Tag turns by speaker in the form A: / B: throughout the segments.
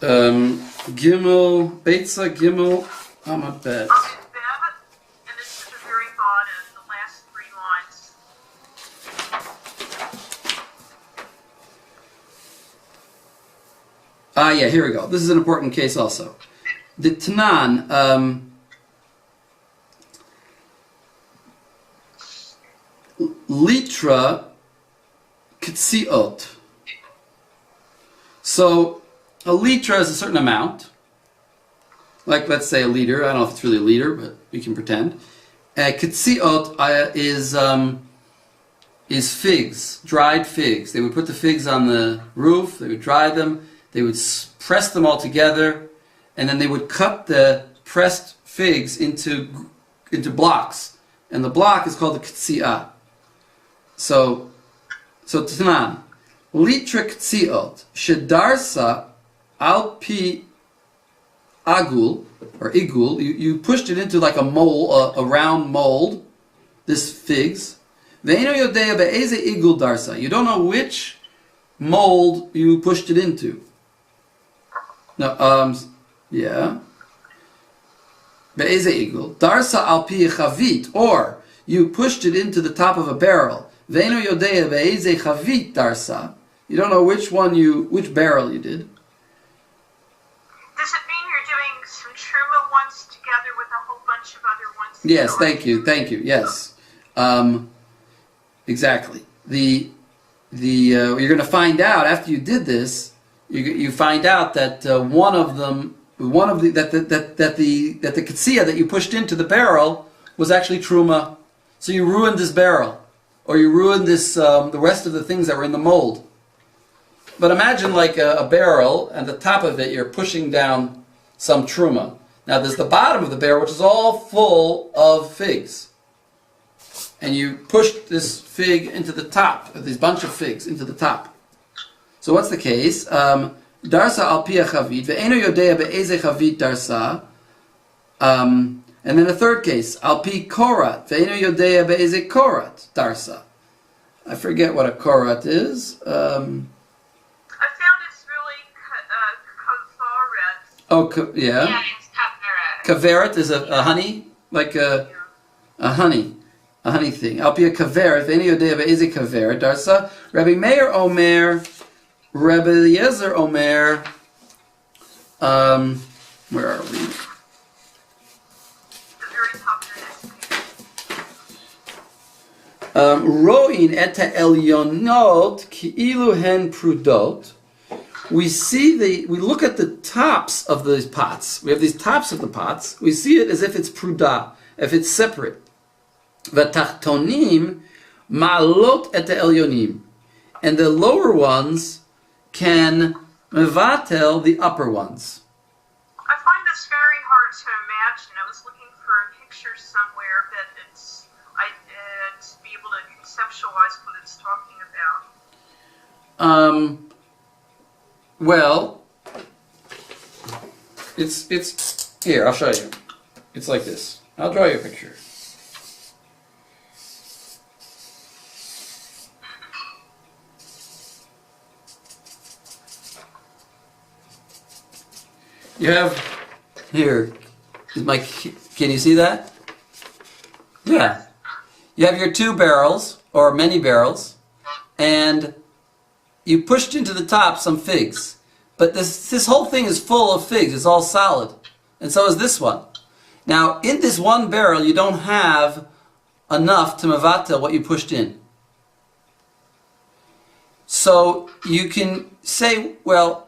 A: Gimel, betza, Gimel, Amad Bet.
B: And this is the very bottom, the last 3 lines.
A: Yeah, here we go. This is an important case also. The Tanan, Litra Ktziot. So, a litra is a certain amount. Like, let's say a liter. I don't know if it's really a liter, but we can pretend. Ktziot is figs, dried figs. They would put the figs on the roof, they would dry them, they would press them all together, and then they would cut the pressed figs into blocks. And the block is called the ktsi'ah. So Tanan, litra ktsi'ot, shedarsa al pi agul, or igul, you pushed it into like a mold, a round mold, this figs. Ve'eno yodea be'eze igul darsa. You don't know which mold you pushed it into. No, yeah. Be'eze igul. Darsa al pi chavit, or you pushed it into the top of a barrel. Ve'eno yodea be'eze chavit darsa. You don't know which barrel you did.
B: Does it mean you're doing some truma ones together with a whole bunch of other ones?
A: Yes, thank you, yes. Exactly. You're going to find out after you did this. You find out that the katsiya that you pushed into the barrel was actually truma. So you ruined this barrel, or you ruined this the rest of the things that were in the mold. But imagine like a barrel, and the top of it you're pushing down some truma. Now there's the bottom of the barrel, which is all full of figs. And you pushed this fig into the top, this bunch of figs into the top. So what's the case? Darsa al pia chavit, ve'eno yodea be'eze chavit darsa. And then the third case, al pi korat, ve'eno yodea be'eze korat darsa. I forget what a korat is.
B: I found it's really kavaret.
A: Yeah.
C: Yeah, it's
A: Kaveret is a honey, like a honey thing. Al pia kaveret, ve'eno yodea be'eze kaveret darsa. Rabbi Meir Omer, Rabbi Eliezer Omer, where are we? Ro'in et ha'elyonot ki'ilu hen prudot. We look at the tops of these pots. We have these tops of the pots. We see it as if it's prudah, if it's separate. V'tachtonim ma'alot et ha'elyonim. And the lower ones can mevatel the upper ones.
B: I find this very hard to imagine. I was looking for a picture somewhere that to be able to conceptualize what it's talking about.
A: Well, it's here. I'll show you. It's like this. I'll draw you a picture. You have here. Can you see that? Yeah. You have your 2 barrels or many barrels, and you pushed into the top some figs. But this whole thing is full of figs. It's all solid, and so is this one. Now, in this one barrel, you don't have enough to mevatel what you pushed in. So you can say, well.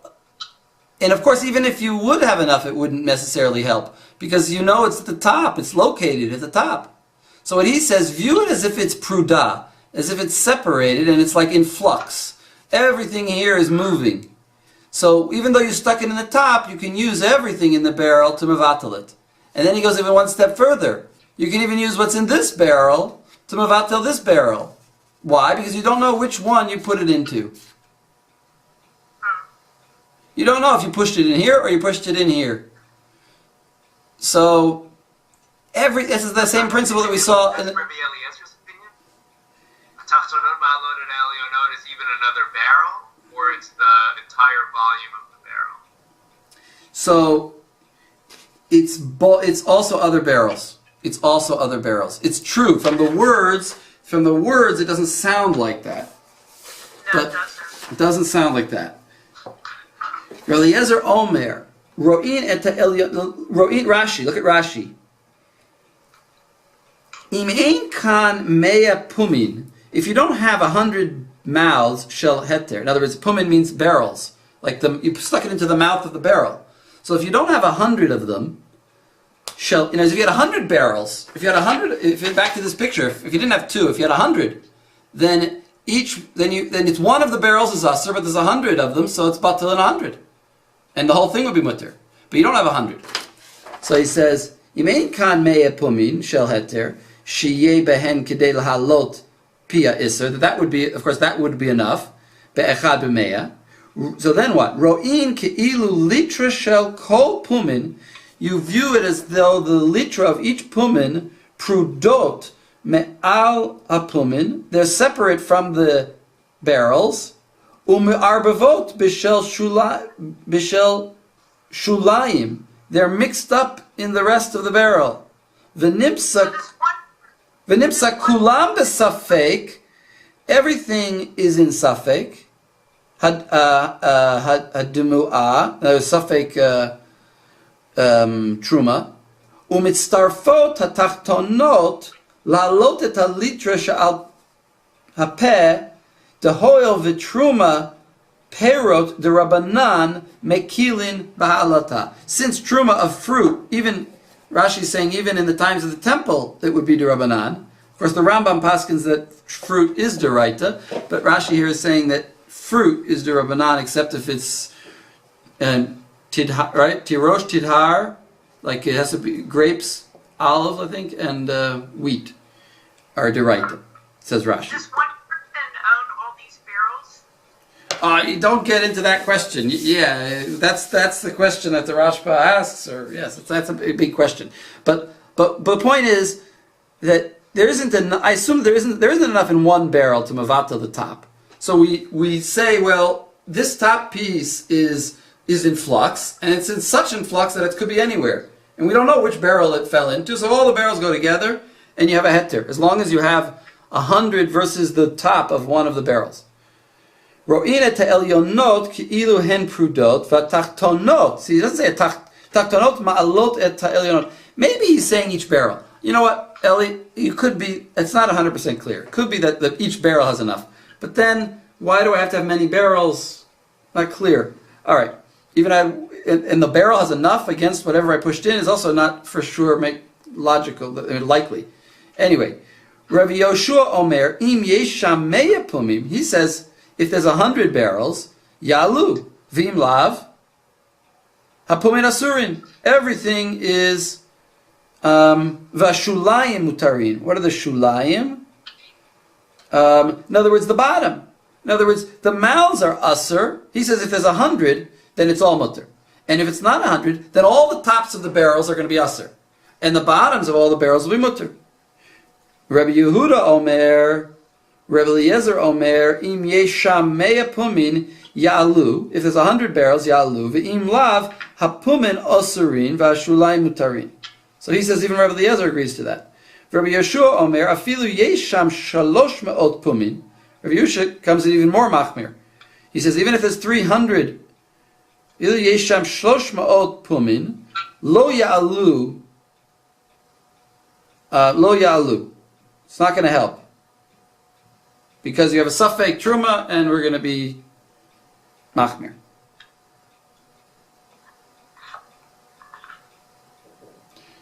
A: And of course, even if you would have enough, it wouldn't necessarily help. Because you know it's at the top. It's located at the top. So what he says, view it as if it's prudah. As if it's separated and it's like in flux. Everything here is moving. So even though you stuck it in the top, you can use everything in the barrel to mevatel it. And then he goes even one step further. You can even use what's in this barrel to mevatel this barrel. Why? Because you don't know which one you put it into. You don't know if you pushed it in here or you pushed it in here. So, this is the same principle that we saw in the...
D: Rabbi Eliezer's opinion? Tachtonot ma'alot and elionot is even another barrel, or it's the entire volume of the barrel?
A: So it's also other barrels. It's also other barrels. It's true from the words. From the words, it doesn't sound like that.
B: No,
A: But
B: it doesn't.
A: it doesn't sound like that. Eliezer Omer, Ro'in Rashi. Look at Rashi. Im ein kan mea pumin. If you don't have 100 mouths, shel heter. In other words, pumin means barrels. Like you stuck it into the mouth of the barrel. So if you don't have 100 of them, if you had 100 barrels, back to this picture, if you didn't have 2, if you had 100, then it's one of the barrels is usher, but there's 100 of them, so it's batil and 100. And the whole thing would be mutter. But you don't have 100. So he says, Yimein kan mea pumin shel heter, shiye behen kedei lahalot pia iser. That would be, of course, that would be enough. Be'echad b'mea. So then what? Ro'in ke'ilu litra shel kol pumin. You view it as though the litra of each pumin prudot me'al ha-pumin. They're separate from the barrels. U'me'arbavot b'shel shulayim. They're mixed up in the rest of the barrel. V'nipsa kulam b'safek. Everything is in safek. Hadumu'ah. Safek truma. U'mitztarfot hatachtonot la'alot et halitra she'al hapeh dehoil v'truma perot derabanan mekilin ba'alata. Since truma of fruit, even Rashi is saying even in the times of the temple it would be derabanan. Of course, the Rambam paskins that fruit is deraita, but Rashi here is saying that fruit is derabanan except if it's tidhar, right? Tirosh tidhar, like it has to be grapes, olive, I think, and wheat are deraita. Says Rashi.
B: Does one person own all these barrels?
A: You don't get into that question. Yeah, that's the question that the Rashba asks. Or yes, that's a big question. But the point is that there isn't I assume there isn't enough in one barrel to mavata the top. So we say, well, this top piece is in flux, and it's in such in flux that it could be anywhere, and we don't know which barrel it fell into. So all the barrels go together, and you have a heter, as long as you have 100 versus the top of one of the barrels. Ro'in et ha'elyonot ki'ilu hen prudot v'tachtonot. See, he doesn't say tachtonot ma'alot et ha'elyonot. Maybe he's saying each barrel. You know what, Eli? You could be. It's not 100% clear. It could be that each barrel has enough. But then, why do I have to have many barrels? Not clear. All right. And the barrel has enough against whatever I pushed in is also not for sure likely. Anyway, Rabbi Yoshua Omer im yesham meya pumim. He says if there's 100 barrels, yalu v'im lav hapumin asurin. Everything is vashulayim mutarin. What are the shulayim? In other words, the bottom. In other words, the mouths are usser. He says if there's 100, then it's all mutter. And if it's not 100, then all the tops of the barrels are going to be usser. And the bottoms of all the barrels will be mutter. Rabbi Yehuda Omer, Rabbi Eliezer Omer, im yesham meya pumin ya'alu. If there's 100 barrels, ya'alu. V'im lav hapumin osurin v'ashulayim mutarin. So he says even Rabbi Eliezer agrees to that. Rabbi Yeshua Omer, afilu yesham shalosh me'ot pumin. Rabbi Yeshua comes in even more machmir. He says even if there's 300, ilu yesham shlosh me'ot pumin, lo ya'alu. Lo ya'alu. It's not going to help. Because you have a safek truma and we're going to be machmir.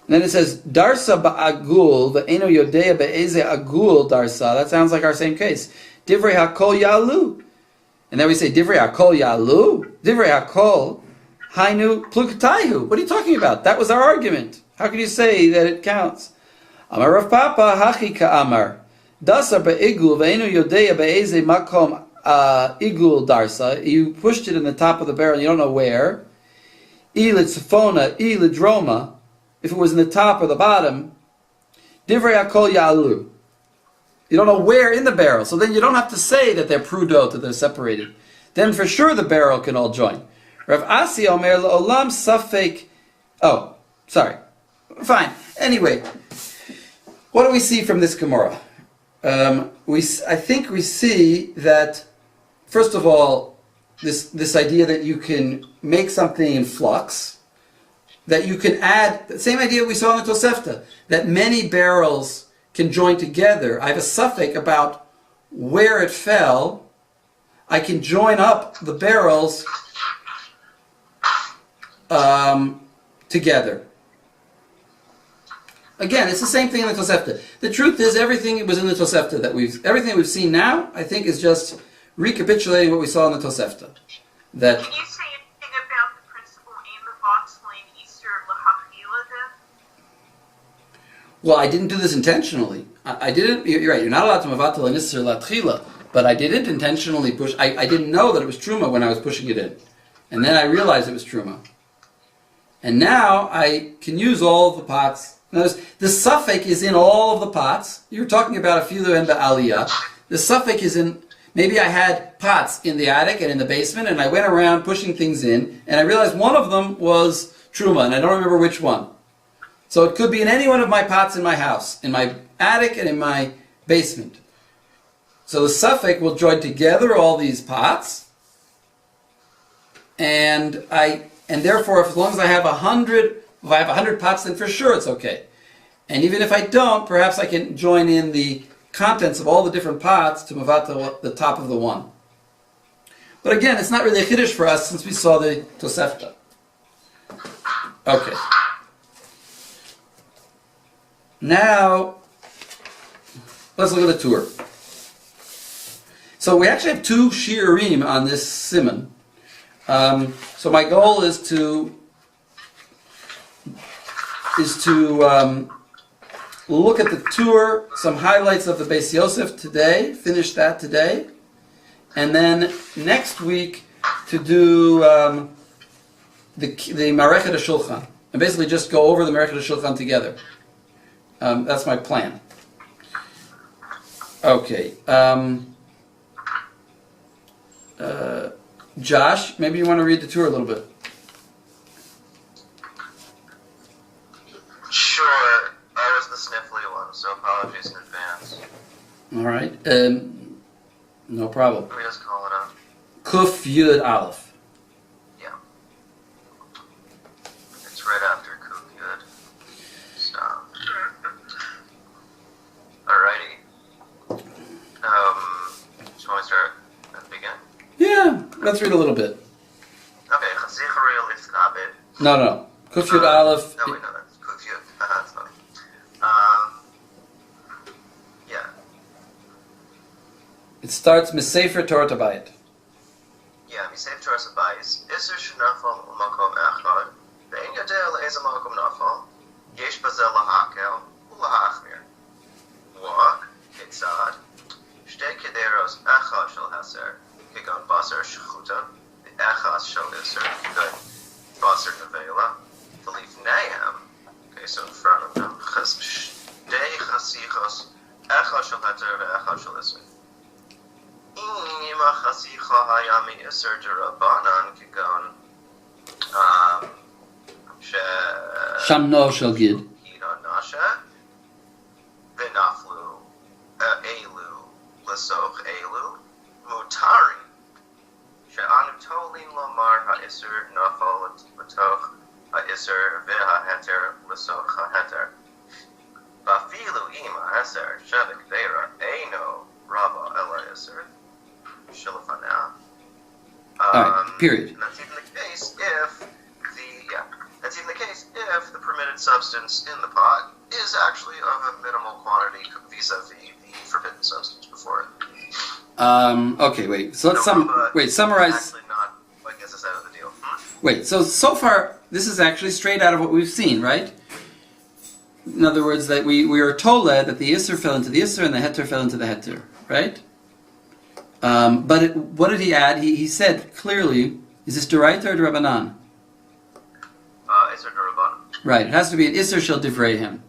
A: And then it says, Darsa ba'agul, ve'eno yodea be'eze agul darsa. That sounds like our same case. Divrei hakol ya'alu. And then we say, Divrei hakol ya'alu? Divrei hakol hainu plukataihu. What are you talking about? That was our argument. How can you say that it counts? Amar Rav Papa hachi ka'amar. Dasar ba'igul, ve'eno yodea be'eze makom igul darsa. You pushed it in the top of the barrel, you don't know where. Ilit tzifona, ilit droma. If it was in the top or the bottom, divrei hakol ya'alu. You don't know where in the barrel, so then you don't have to say that they're prudot, that they're separated. Then for sure the barrel can all join. Rav Asi Omer Olam Safek. Oh, sorry. Fine. Anyway, what do we see from this Gemara? I think we see that, first of all, this idea that you can make something in flux, that you can add, the same idea we saw in the Tosefta, that many barrels can join together. I have a suffix about where it fell. I can join up the barrels together. Again, it's the same thing in the Tosefta. The truth is, everything was in the Tosefta everything we've seen now, I think, is just recapitulating what we saw in the Tosefta. That.
B: Can you say anything about the principle in the Vatsalin Easter L'Hachila then?
A: Well, I didn't do this intentionally. I didn't. You're right. You're not allowed to mavatal an Easter L'Hachila, but I didn't intentionally push. I didn't know that it was truma when I was pushing it in, and then I realized it was truma. And now I can use all of the pots. Notice, the suffix is in all of the pots. You were talking about afilu and ba'aliyah. The suffix is in, maybe I had pots in the attic and in the basement, and I went around pushing things in, and I realized one of them was truma, and I don't remember which one. So it could be in any one of my pots in my house, in my attic and in my basement. So the suffix will join together all these pots, and therefore, as long as I have 100, if I have 100 pots, then for sure it's okay. And even if I don't, perhaps I can join in the contents of all the different pots to mavata the top of the one. But again, it's not really a chiddush for us since we saw the Tosefta. Okay. Now, let's look at the tour. So we actually have 2 shiurim on this Siman. So my goal is to look at the tour, some highlights of the Beis Yosef today, finish that today, and then next week to do the Marechet HaShulchan, and basically just go over the Marechet HaShulchan together. That's my plan. Okay. Josh, maybe you want to read the tour a little bit.
D: Sure. I was the sniffly one, so apologies in advance.
A: All right. No problem.
D: Let me just call it up.
A: Kuf Yud Aleph.
D: Yeah. It's right after Kuf Yud. Stop. Alrighty. So I start at the beginning?
A: Yeah, let's read a little bit.
D: Okay, Chazicharil is Kabit.
A: No. Kuf Yud Aleph.
D: No, wait, no, that's Kuf Yud. That's funny. Yeah.
A: It starts Misefer Torah Tabayit.
D: Yeah, Misefer Torah Tabayit. Iser Shnafal Makom Echad. Ve'en Yodea Le'ezah Makom Nafal. Yesh Bazel Lahakel. Ulahachmir. Wa. Kitzad. Shtei Kederos Echad Shel Haser. Kigon Basar Shechuta. The Echad Shel Iser. Kigon Basar Nevela. Philip Nayam. Okay, so in front of them. Shtei Chasichos. Echad Shel Heter Ve'echad Shel Iser. Ima Chasicha Hayami Iser Derabanan Kigon
A: Shamno Shel Gid.
D: Hina Nasha Vinaflu Elu Lasoch Elu Mutari She'anu Tolin Lamar HaIser Nafal Latoch HaIser Viha Heter Lasoch HaHeter Bafilu Ima Heser Shevik Vera Eino Rabba Ela Iser Shilafana.
A: Alright, period.
D: And that's even the case if the permitted substance in the pot is actually of a minimal quantity vis-a-vis the forbidden substance before it.
A: Okay, wait. So let's summarize.
D: Actually not what gets us out of the deal.
A: Wait, so far, this is actually straight out of what we've seen, right? In other words, that we are told that the Isser fell into the Isser and the Heter fell into the Heter, right? But what did he add? He said clearly, is this D'oraita or D'Rabbanan?
D: Isser D'Rabbanan.
A: Right, it has to be an Isser Shel Divreihem.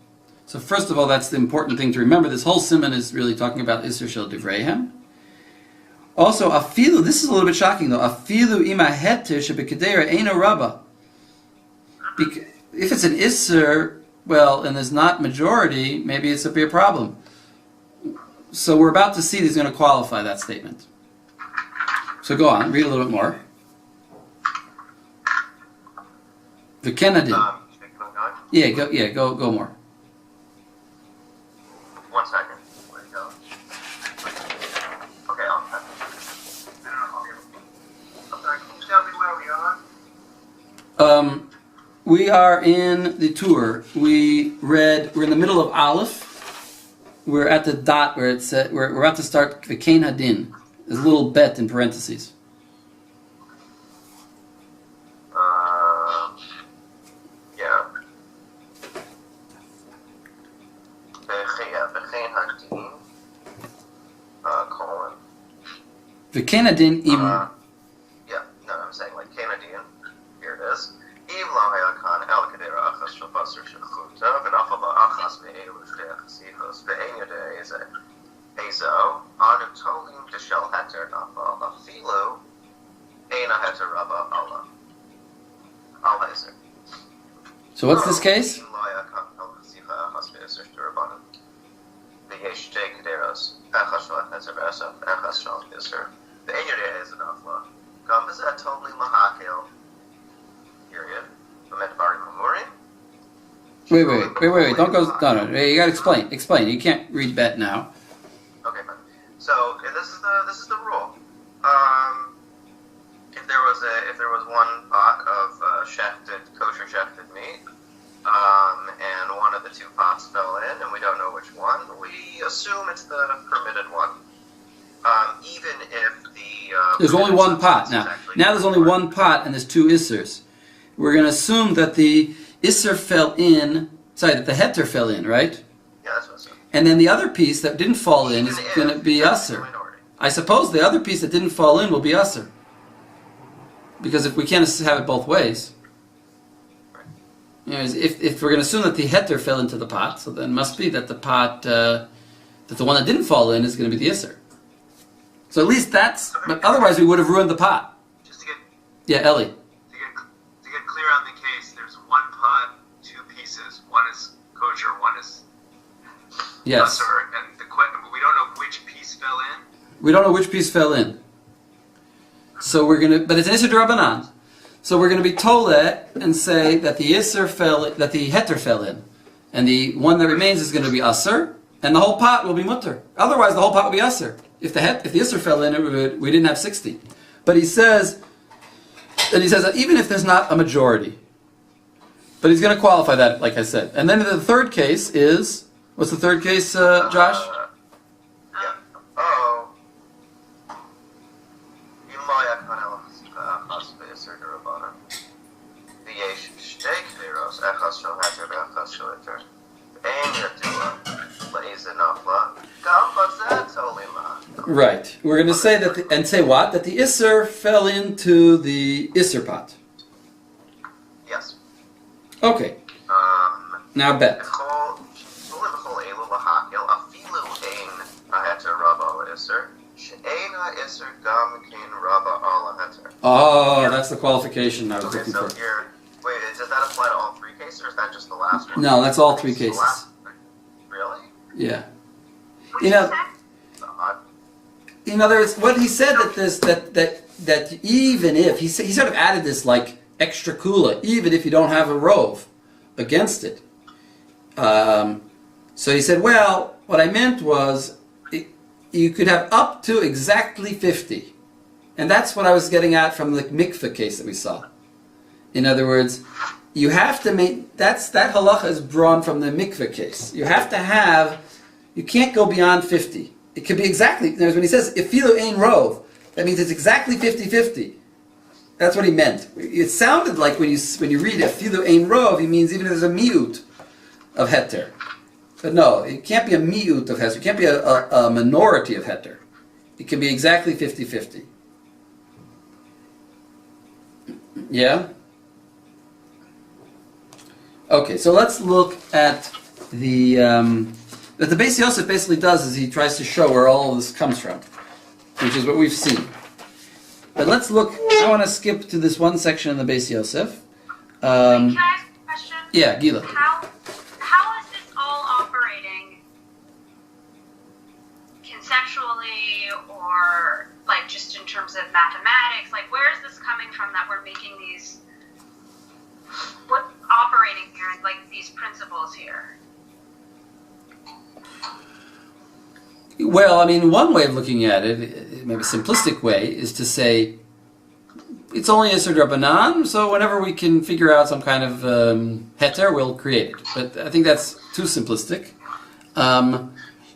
A: So first of all, that's the important thing to remember. This whole Siman is really talking about Isser Shel Divreihem. Also, afilu, this is a little bit shocking though. Afilu ima heter shebekadera eino rabba. If it's an isser, well, and there's not majority, maybe it's a big problem. So we're about to see that he's going to qualify that statement. So go on, read a little bit more. V'kenadin. Go more.
D: 1 second. Where'd it go? Okay, I'll have it. I'm sorry, can you tell me where we are?
A: We are in the tour. We're in the middle of Aleph. We're at the dot where it said, we're about to start V'kein Hadin. There's a little bet in parentheses.
D: Yeah. V'kein Hadin. Colon.
A: V'kein Hadin im.
D: Yeah, no, I'm saying like Canadian. Here it is. Im lo hayakan el kadera achas shel basar shel chuta v'nafal ba'achas me'elu shtei achasifos ve'en yodei ezo anu tolim d'shel heter nafal afilu eina heter rabba Allah al hezer.
A: So what's this case?
D: Im lo hayakan el chasifa achas me'eser sh'durabanan v'yesh shtei kaderos achas shel heter v'esaf achas shel heter ve'en yodei ezo nafla gam b'zeh tolim lahakel. Period.
A: Wait. Don't go. No. You got to explain. You can't read bet now.
D: Okay, fine. So this is the rule. If there was one pot of kosher shechted meat, and one of the two pots fell in, and we don't know which one, we assume it's the permitted one. Even if
A: there's only one pot now. Now there's only one pot, and there's two issers. We're going to assume that the isser fell in, that the heter fell in, right?
D: Yeah, that's what I said.
A: And then the other piece that didn't fall in is going to be usser. I suppose the other piece that didn't fall in will be usser. Because if we can't have it both ways.
D: Right.
A: You know, if we're going to assume that the heter fell into the pot, so then it must be that the pot, that the one that didn't fall in is going to be the isser. So at least that's, but otherwise we would have ruined the pot.
C: Just to get
A: Ellie.
C: Clear on the case, there's one pot, two pieces. One is kosher, one is
A: yes.
C: Usser, and we don't know which piece fell in.
A: We don't know which piece fell in. So we're gonna, but it's an Isser D'Rabbanan. So we're gonna be tole and say that the Isser that the heter fell in, and the one that remains is gonna be Usser, and the whole pot will be mutter. Otherwise, the whole pot will be Usser. If the Isser fell in, we didn't have 60. But he says that even if there's not a majority, but he's going to qualify that, like I said. And then the third case is, what's the third case, Josh? Right. We're going to say that, and say what? That the Isser fell into the Isser pot.
D: Yes.
A: Okay. Now bet. Oh, that's the qualification I was looking for.
D: Wait, does that apply to all three cases, or is that just the last one?
A: No, that's all three cases.
D: Really?
A: Yeah. In other words, what he said that even if he sort of added this like extra kula, even if you don't have a rove against it. So he said, well, what I meant was you could have up to exactly 50, and that's what I was getting at from the mikveh case that we saw. In other words, you have to make that halacha is drawn from the mikveh case. You have to have, you can't go beyond 50. It could be exactly, in other words, when he says, ifilu ein rov, that means it's exactly 50-50. That's what he meant. It sounded like when you read ifilu ein rov, he means even if there's a miut of heter. But no, it can't be a miut of heter. It can't be a minority of heter. It can be exactly 50-50. Yeah? Okay, so let's look at the... What the Beis Yosef basically does is he tries to show where all of this comes from. which is what we've seen. But let's look. I want to skip to this one section in the Beis Yosef.
B: Can I ask a question?
A: Yeah, Gila.
B: How is this all operating conceptually, or like just in terms of mathematics? Like, where is this coming from that we're making these? What's operating here? Like these principles here.
A: Well, I mean, one way of looking at it, maybe a simplistic way, is to say it's only Isser Drabanan, so whenever we can figure out some kind of heter, we'll create it. But I think that's too simplistic.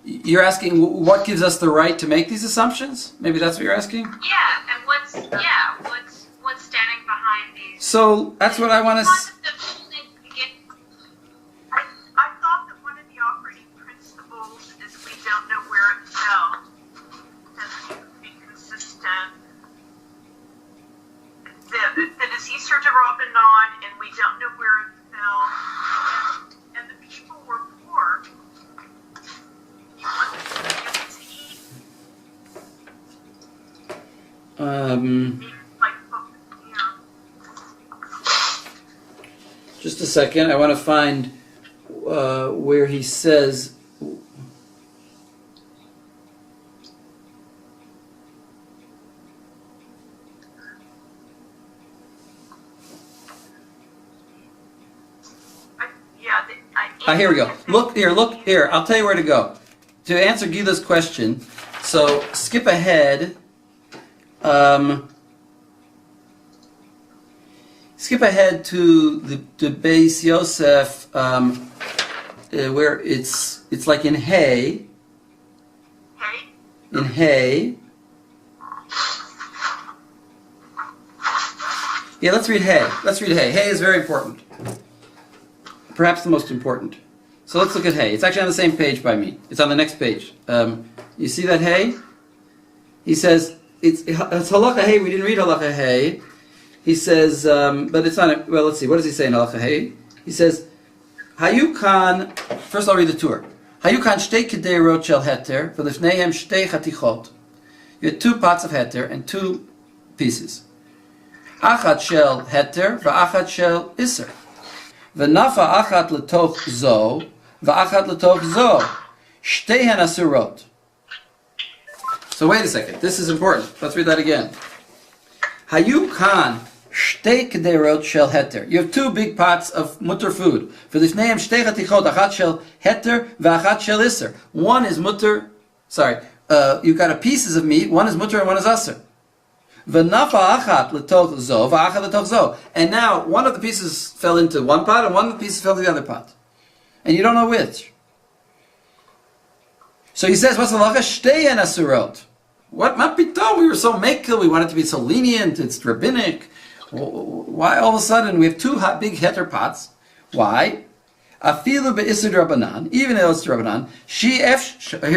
A: You're asking what gives us the right to make these assumptions? Maybe that's what you're asking?
B: Yeah, and what's standing behind these?
A: So that's what I want to...
B: I thought that one of the operating principles is we don't know where it fell. And to be consistent. That is Easter to Rabbanon, and we don't know where it fell. And the people were poor. You want them to be able to eat.
A: Just a second, I want to find where he says... here we go. Look here. I'll tell you where to go. To answer Gila's question, so skip ahead. Skip ahead to the Beis Yosef, where it's like in Hay. In Hay. Yeah, let's read Hay. Hay is very important. Perhaps the most important. So let's look at Hay. It's actually on the same page by me. It's on the next page. You see that Hay? He says, it's Halacha Hay. We didn't read Halacha Hay. He says, but it's not, well, let's see. What does he say in Halacha Hay? He says, Hayukan, first I'll read the tour. Hayukan shtei kedei rot shel heter, v'lifneihem shtei chatichot. You had 2 pots of heter and 2 pieces. Achat shel heter, v'achat shel iser. V'nafa achat l'toch zo, v'achat l'toch zo. Shteihen asurot. So wait a second, this is important. Let's read that again. Hayu kan shtei kederot shel heter. You have 2 big pots of mutter food. V'lifneihem shtei chatichot, achat shel heter, v'achat shel iser. One is mutter, you've got pieces of meat, one is mutter and one is aser. V'nafa achat l'toch zo, v'achat l'toch zo. And now, one of the pieces fell into one pot, and one of the pieces fell into the other pot. And you don't know which. So he says, what's the halacha? Shtei and asurot. What? Mapito, we were so makil, we wanted to be so lenient, it's rabbinic. Why all of a sudden we have 2 big heter pots? Why? Afilu be'isur drabanan, even though it's drabanan, here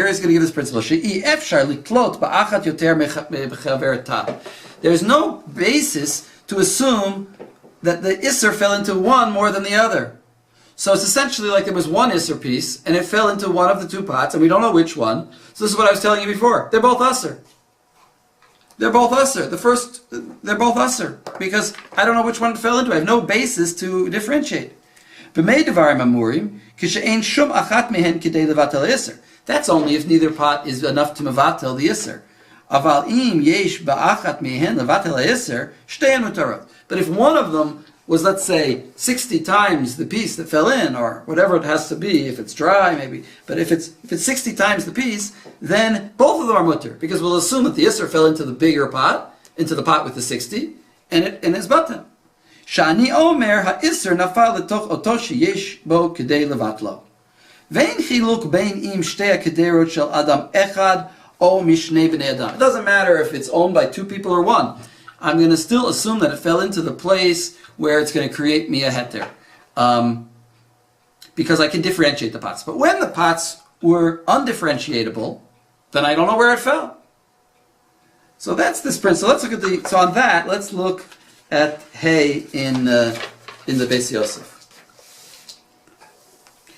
A: he's going to give this principle, she'efshar liklot ba'achat yoter mechaverta. There's no basis to assume that the isser fell into one more than the other. So it's essentially like there was one isser piece, and it fell into one of the 2 pots, and we don't know which one. So this is what I was telling you before. They're both usser. They're both usser. They're both usser, because I don't know which one it fell into. I have no basis to differentiate. That's only if neither pot is enough to mevatel the isser. But if one of them was, let's say, 60 times the piece that fell in, or whatever it has to be, if it's dry maybe, but if it's 60 times the piece, then both of them are mutter, because we'll assume that the isser fell into the bigger pot, into the pot with the 60, and it's batan. Shani omer ha'isser nafal letoch oto sheyesh bo kedei levatlo. Vein chiluk bein im shtei ha'kederot shel adam echad o mishnei b'nei adam. It doesn't matter if it's owned by 2 people or 1. I'm going to still assume that it fell into the place where it's going to create me a heter. Because I can differentiate the pots. But when the pots were undifferentiatable, then I don't know where it fell. So that's this principle. Let's look at so on that, let's look at Hay in the Beis Yosef.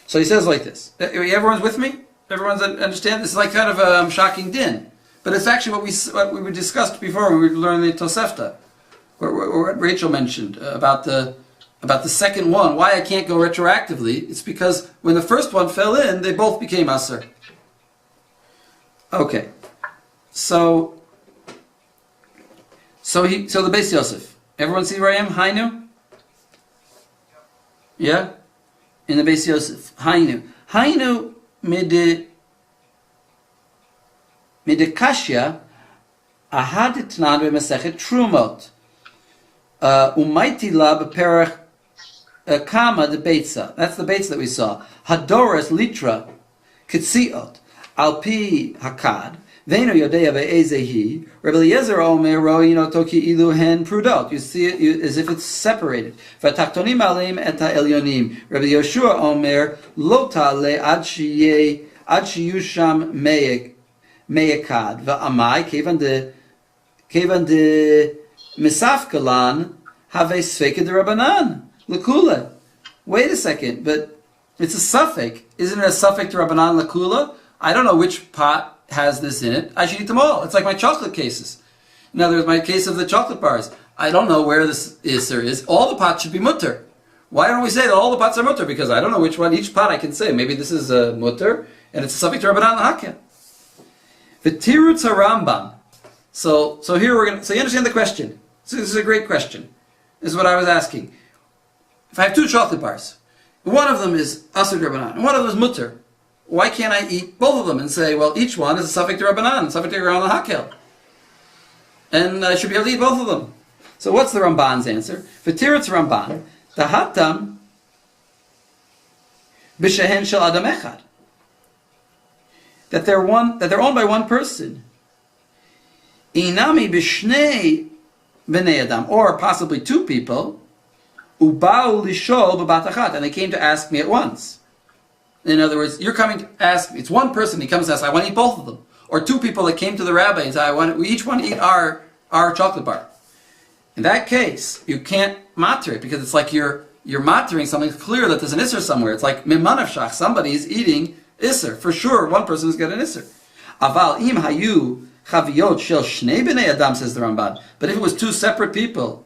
A: So he says like this. Everyone's with me? Everyone's understand? This is like kind of a shocking din. But it's actually what we discussed before when we were learning the Tosefta, what Rachel mentioned about the second one. Why I can't go retroactively? It's because when the first one fell in, they both became aser. Okay, so the Beis Yosef. Everyone see where I am? Hainu? Yeah? In the Beis Yosef. Hainu. Hainu midekashya ahad itnan b'mesechet trumot umayti la b'perach kama de betza. That's the betza that we saw. Hadoras litra kitziot alpi hakad. Veno yodeya ve'ezehi. Rabbi Eliezer omer ro'ino toki ilu hen prudot. You see it as if it's separated. V'tachtonim aleim et ha'elyonim. Rabbi Yoshua omer lo ta'ale ad shiyusham me'ekad. V'amai kevan de misafkalan have sveka de rabbanan. L'kula. Wait a second, but it's a suffix. Isn't it a suffix to rabbanan l'kula? I don't know which pot has this in it. I should eat them all. It's like my chocolate cases. In other words, my case of the chocolate bars. I don't know where this iser is. All the pots should be mutter. Why don't we say that all the pots are mutter? Because I don't know which one, each pot I can say. Maybe this is a mutter, and it's a suffix to rabbanan l'hakia. V'tirutz Rambam. So here we're going. So you understand the question. So this is a great question. This is what I was asking. If I have two chocolate bars, one of them is asur rabbanan, and one of them is mutter. Why can't I eat both of them and say, well, each one is a suffix to rabbanan, suffix to rabbanan hakel, and I should be able to eat both of them? So what's the Ramban's answer? V'tirutz Ramban, the hatam b'shehen shel adam echad, that they're owned by one person. Inami b'shnei b'nei adam, or possibly two people. Ubau lishol b'bat achat, and they came to ask me at once. In other words, you're coming to ask me. It's one person. He comes and says, "I want to eat both of them," or two people that came to the rabbi and said, we each want to eat our chocolate bar." In that case, you can't matter it because it's like you're mattering something. It's clear that there's an isser somewhere. It's like mimanavshach. Somebody is eating isser for sure. One person is getting an isser. Aval im hayu chaviyot shel shnei b'nei adam, says the Ramban. But if it was two separate people,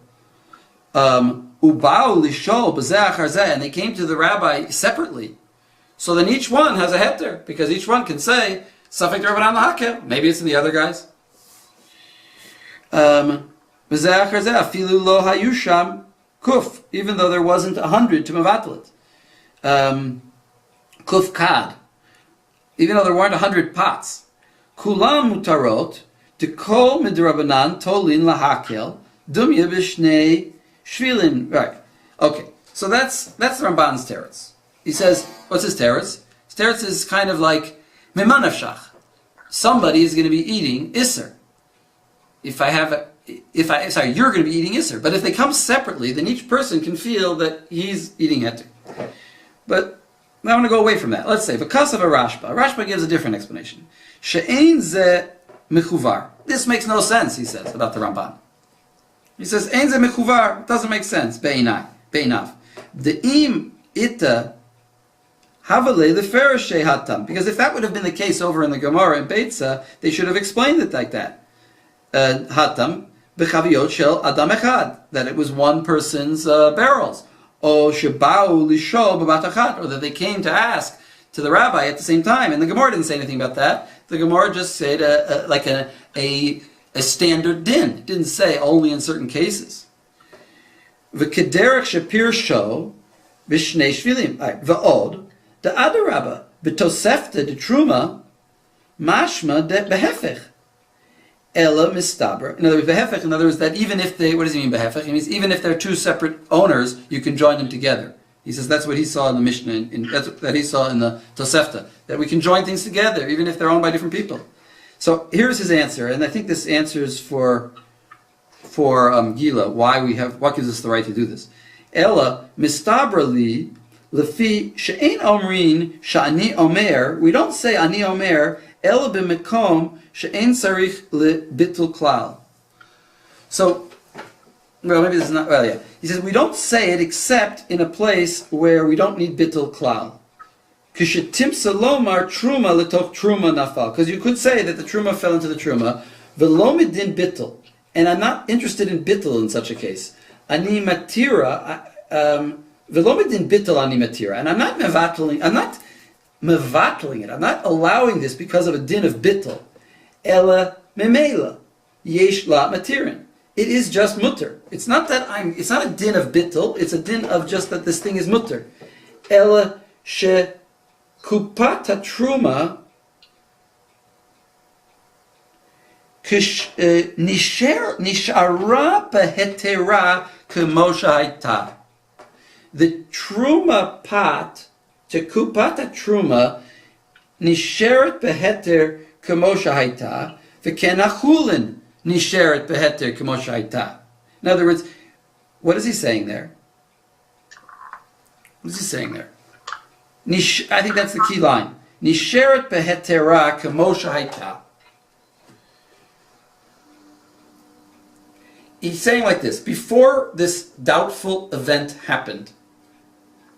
A: ubau lishol b'zeh achar zeh, and they came to the rabbi separately, so then each one has a heter, because each one can say suffix rabbanan lahakel. Maybe it's in the other guys. B'zeh achar zeh afilu lo hayusham kuf, even though there wasn't 100 to mevatel it. Kuf kad, even though there weren't 100 pots. Kulam mutarot dekol midrabanan tolin lahakel dumya b'shnei shvilin. Right. Okay. So that's the Ramban's teretz. He says, what's his teretz? His teretz is kind of like mimanavshach. Somebody is going to be eating isser. You're going to be eating isser. But if they come separately, then each person can feel that he's eating heter. But I want to go away from that. Let's say, because of a Rashba. Rashba gives a different explanation. She'ein ze mechuvar. This makes no sense, he says, about the Ramban. He says, ein ze mechuvar. It doesn't make sense. Be'inav. De'im ita havalei lefereshe hatam. Because if that would have been the case over in the Gemara in Betza, they should have explained it like that. Hatam b'chaviyot shel adam echad. That it was one person's barrels. Or sheba'u lishol b'bat achat, or that they came to ask to the rabbi at the same time. And the Gemara didn't say anything about that. The Gemara just said like a standard din. It didn't say only in certain cases. V'kederech shapir sho b'shnei shvilim. V'od the adarabba b'tosefta de truma mashma de behefech. Ella mistabra. In other words, behefech. In other words, that even if they, what does he mean behefech? He means even if they're two separate owners, you can join them together. He says that's what he saw in the Mishnah, that he saw in the Tosefta, that we can join things together even if they're owned by different people. So here's his answer, and I think this answers for Gila what gives us the right to do this. Ella mistabra li lefi she'ein omrin sha'ani omer. We don't say ani omer ella b'mekom she'ein sarich lebitul klal. So, well, maybe this is not. Well, yeah. He says we don't say it except in a place where we don't need bittul klal. Salomar truma letoch truma nafal. Because you could say that the truma fell into the truma. Velomidin bittel. And I'm not interested in bittel in such a case. Ani matira. Velomidin bittel ani matira. And I'm not mevatling it. I'm not allowing this because of a din of bittel. Ela memela. Yesh la matirin. It is just mutter. It's not it's not a din of bittel. It's a din of just that this thing is mutter. Ela she kupata truma nishara behetera kemosha haita. The truma pot to kupata truma nisheret beheter kemosha haita v'kenachulin nisheret beheter kemosha haita. In other words, what is he saying there? What is he saying there? I think that's the key line. Nisheret behetera kemosha haita. He's saying like this: before this doubtful event happened,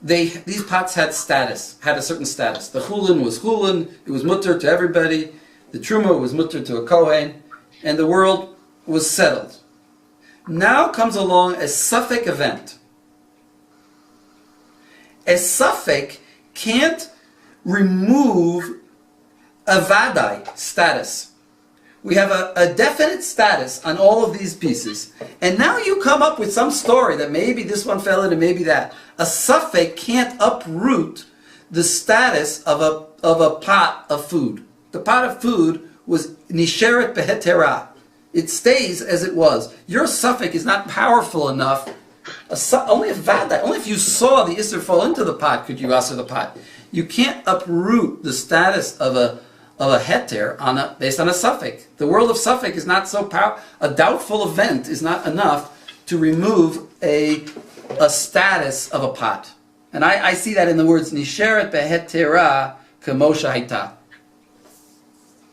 A: these pots had a certain status. The chulin was chulin; it was mutter to everybody. The truma was mutter to a kohen, and the world was settled. Now comes along a suffix event. A suffix can't remove a vadai status. We have a definite status on all of these pieces. And now you come up with some story that maybe this one fell into, maybe that. A suffix can't uproot the status of a pot of food. The pot of food was nisheret behetera. It stays as it was. Your suffix is not powerful enough. Only if you saw the isser fall into the pot could you usher the pot. You can't uproot the status of a heter based on a suffix. The world of suffix is not so powerful. A doubtful event is not enough to remove a status of a pot. And I see that in the words nisheret behetera kemosha haita.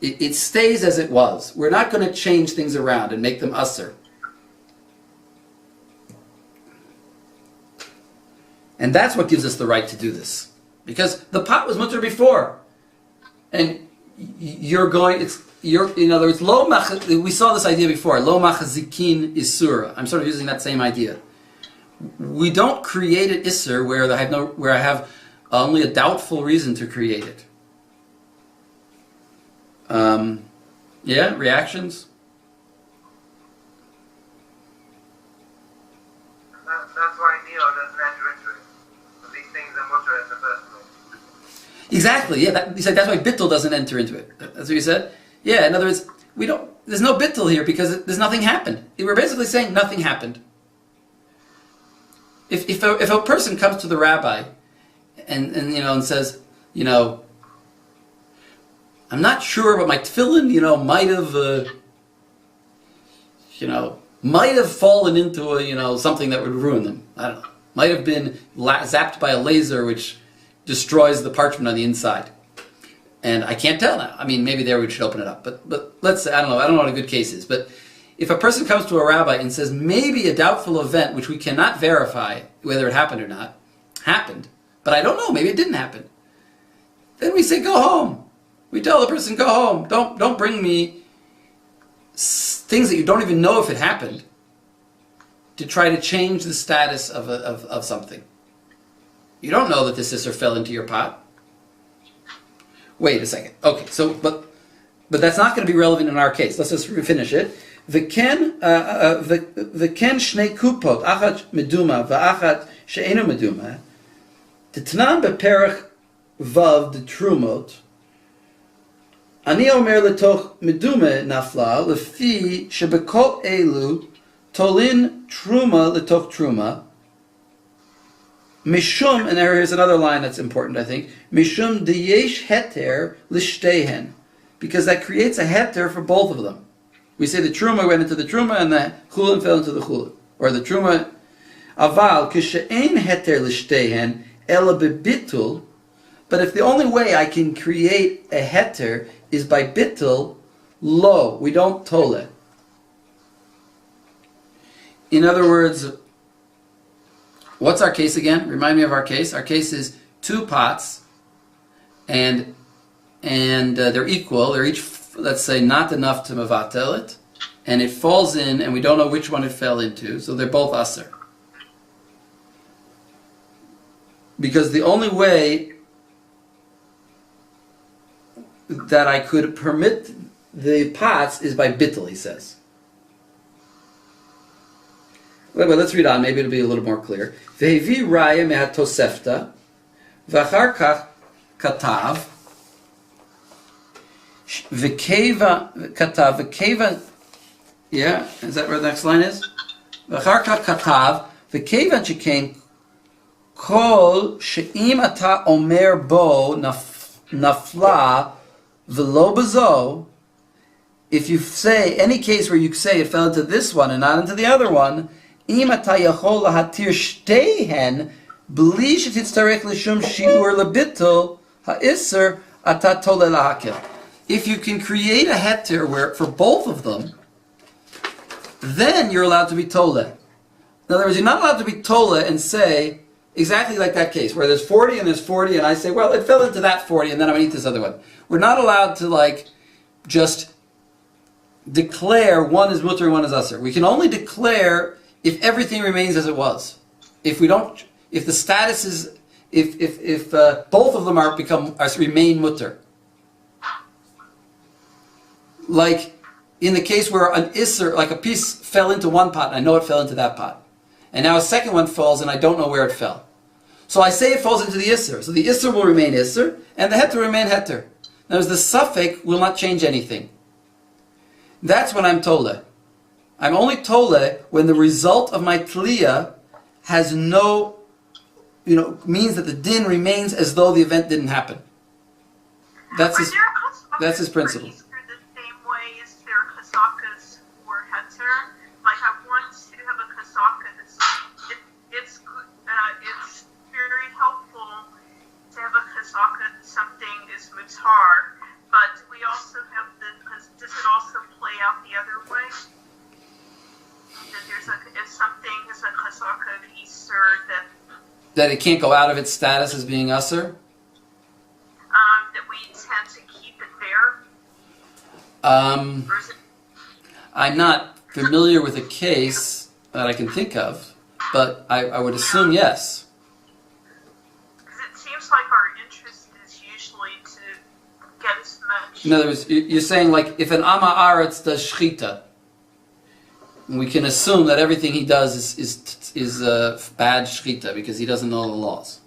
A: It stays as it was. We're not going to change things around and make them usher. And that's what gives us the right to do this. Because the pot was mutter before. And in other words, we saw this idea before, lo machazikin isura. I'm sort of using that same idea. We don't create an isur where I have only a doubtful reason to create it. Reactions?
C: That's why Neo doesn't enter into it. So these things are mutter in the first place.
A: Exactly, yeah. He said that's why bittul doesn't enter into it. That's what you said? Yeah, in other words, there's no bittul here because there's nothing happened. We're basically saying nothing happened. If a person comes to the rabbi and says, I'm not sure, but my tefillin, might have fallen into something that would ruin them. I don't know. Might have been zapped by a laser which destroys the parchment on the inside. And I can't tell now. I mean, maybe there we should open it up. But let's say, I don't know what a good case is. But if a person comes to a rabbi and says maybe a doubtful event, which we cannot verify whether it happened or not, happened, but I don't know, maybe it didn't happen, then we say go home. We tell the person go home. Don't bring me things that you don't even know if it happened to try to change the status of something. You don't know that the sister fell into your pot. Wait a second. Okay, so but that's not going to be relevant in our case. Let's just finish it. V'ken shnei kupot achat meduma v'achat she'ena meduma titnan beperach vav de trumot ani omer letoch meduma nafla lefi shebekol elu tolin truma letoch truma mishum, and here's another line that's important, I think. Mishum deyesh heter lishtehen, because that creates a heter for both of them. We say the truma went into the truma and the chulin fell into the chulin, or the truma. Aval kishe'ein heter lishtehen ela bebitul. But if the only way I can create a heter is by bitul, lo, we don't tole. In other words, what's our case again? Remind me of our case. Our case is two pots, and they're equal. They're each, let's say, not enough to mevatel it, and it falls in, and we don't know which one it fell into, so they're both aser. Because the only way that I could permit the pots is by bittul, he says. Well, let's read on. Maybe it'll be a little more clear. Ve'hevi raya mehat tosefta, v'achar kach katav, v'keva, yeah, is that where the next line is? V'achar kach katav, v'keva shekain kol she'im ata omer bo nafla v'lo bazo. If you say, any case where you say it fell into this one and not into the other one, im ata yachol lahatir shteihen bli shetitzarech l'shum shiur lebittul ha'isser ata tole lahakel. If you can create a heter where for both of them, then you're allowed to be tole. In other words, you're not allowed to be tole and say, exactly like that case, where there's 40 and there's 40, and I say, well, it fell into that 40, and then I'm going to eat this other one. We're not allowed to, just declare one is mutter and one is asr. We can only declare if everything remains as it was. If the status is, if both of them remain mutter. Like in the case where an isser, like a piece fell into one pot, and I know it fell into that pot. And now a second one falls, and I don't know where it fell. So I say it falls into the isser. So the isser will remain isser, and the heter will remain heter. Now the suffix will not change anything. That's when I'm tole. I'm only tole when the result of my tliya has no, means that the din remains as though the event didn't happen. That's his principle.
B: The same way as there are kasakas or heter. Like I want to have a kasaka. It's very helpful to have a kasaka that something is mutar, but we also have does it also play out the other way? That if something is a kasaka of Easter that
A: it can't go out of its status as being usser?
B: That we tend to keep it there?
A: I'm not familiar with a case that I can think of, but I would assume yes.
B: Because it seems like our interest is usually to get as much.
A: In other words, you're saying like if an Amma Aretz does shchita, we can assume that everything he does is bad shchita because he doesn't know the laws.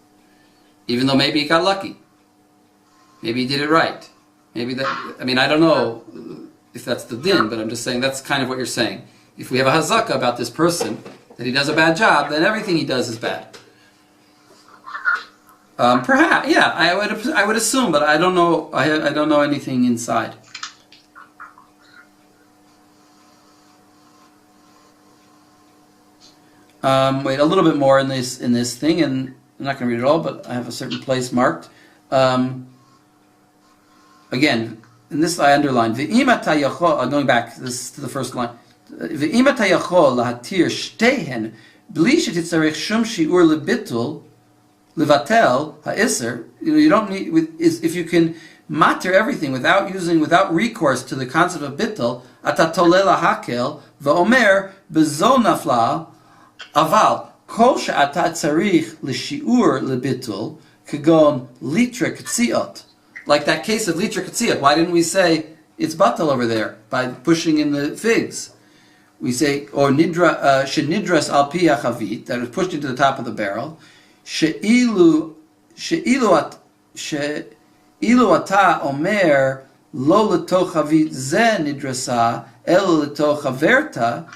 A: Even though maybe he got lucky. Maybe he did it right. I don't know if that's the din, but I'm just saying that's kind of what you're saying. If we have a hazaka about this person, that he does a bad job, then everything he does is bad. Perhaps, yeah, I would assume, but I don't know. I don't know anything inside. Wait, a little bit more in this thing, and I'm not going to read it all, but I have a certain place marked. Again, in this I underline. Going back to the first line. Ve'im ata yachol lahatir shteihen bli shetitzarech shum shiur lebittul levatel ha'isser. You don't need if you can matter everything without recourse to the concept of bittul. Ata tole lahakel va'omer bezo nafla aval kol she'ata tzarich l'shiur lebittul kagon litra ketziot. Like that case of litra ketziot. Why didn't we say it's batal over there by pushing in the figs? We say, or shenidras al pi hachavit, that was pushed into the top of the barrel. She'ilu ata omer lo letoch havit ze nidrasa el letoch haverta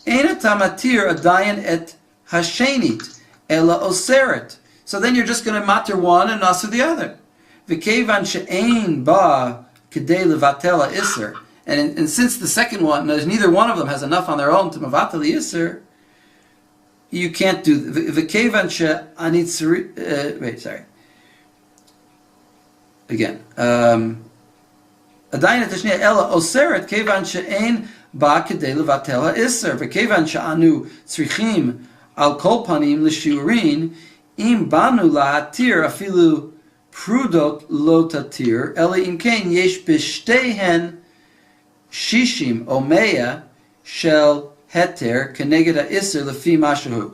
A: ein ata matir adayan et hashenit ela oseret. So then you're just going to matir one and also the other. V'kevan she'ein ba kedei levatel ha'isser. And since the second one, neither one of them has enough on their own to mavatal yisr, you can't do v'kevan she'anitzri. Wait, sorry. Again, adayin etashniya ela oseret kevan she'ein ba kedei levatel ha'isr v'kevan she'anu tzrichim al kol panim l'shiurin im banu lahatir afilu prudot lo tatir, ele im kein yesh b'shteihen shishim o mea shel heter keneged ha'isser lefi mashahu.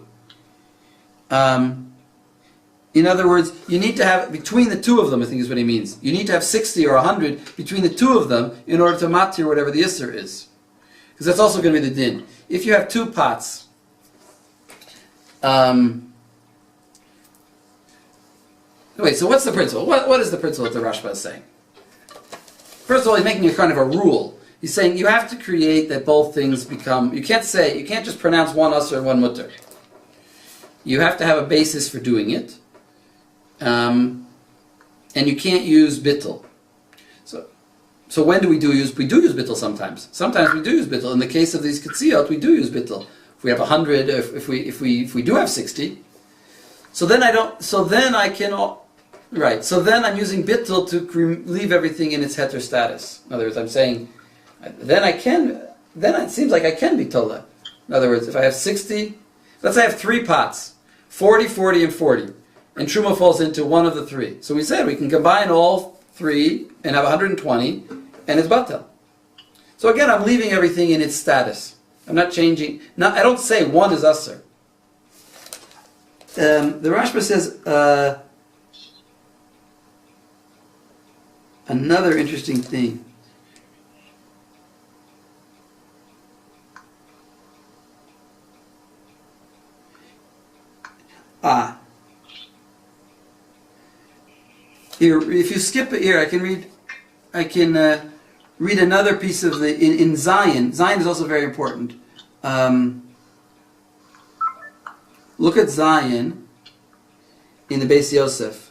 A: In other words, you need to have, between the two of them, I think is what he means, you need to have 60 or 100 between the two of them in order to matir whatever the isser is. Because that's also going to be the din. If you have two pots, wait, so what's the principle? What is the principle that the Rashba is saying? First of all, he's making a kind of a rule. He's saying you have to create that both things become, you can't just pronounce one usr and one mutter. You have to have a basis for doing it. And you can't use bittul. So when do we use bittul sometimes? Sometimes we do use bittul. In the case of these katsiyot, we do use bittul. If we have 100, if we do have 60, so then I'm using bittul to leave everything in its heter status. In other words, I'm saying, then it seems like I can be tola. In other words, if I have 60, let's say I have 3 pots, 40, 40, and 40. And Truma falls into one of the 3. So we said we can combine all 3 and have 120, and it's batel. So again, I'm leaving everything in its status. I'm not changing. I don't say one is usher. The Rashba says another interesting thing. Here, if you skip it here, I can read another piece of the in Zion. Zion is also very important. Look at Zion in the Beis Yosef.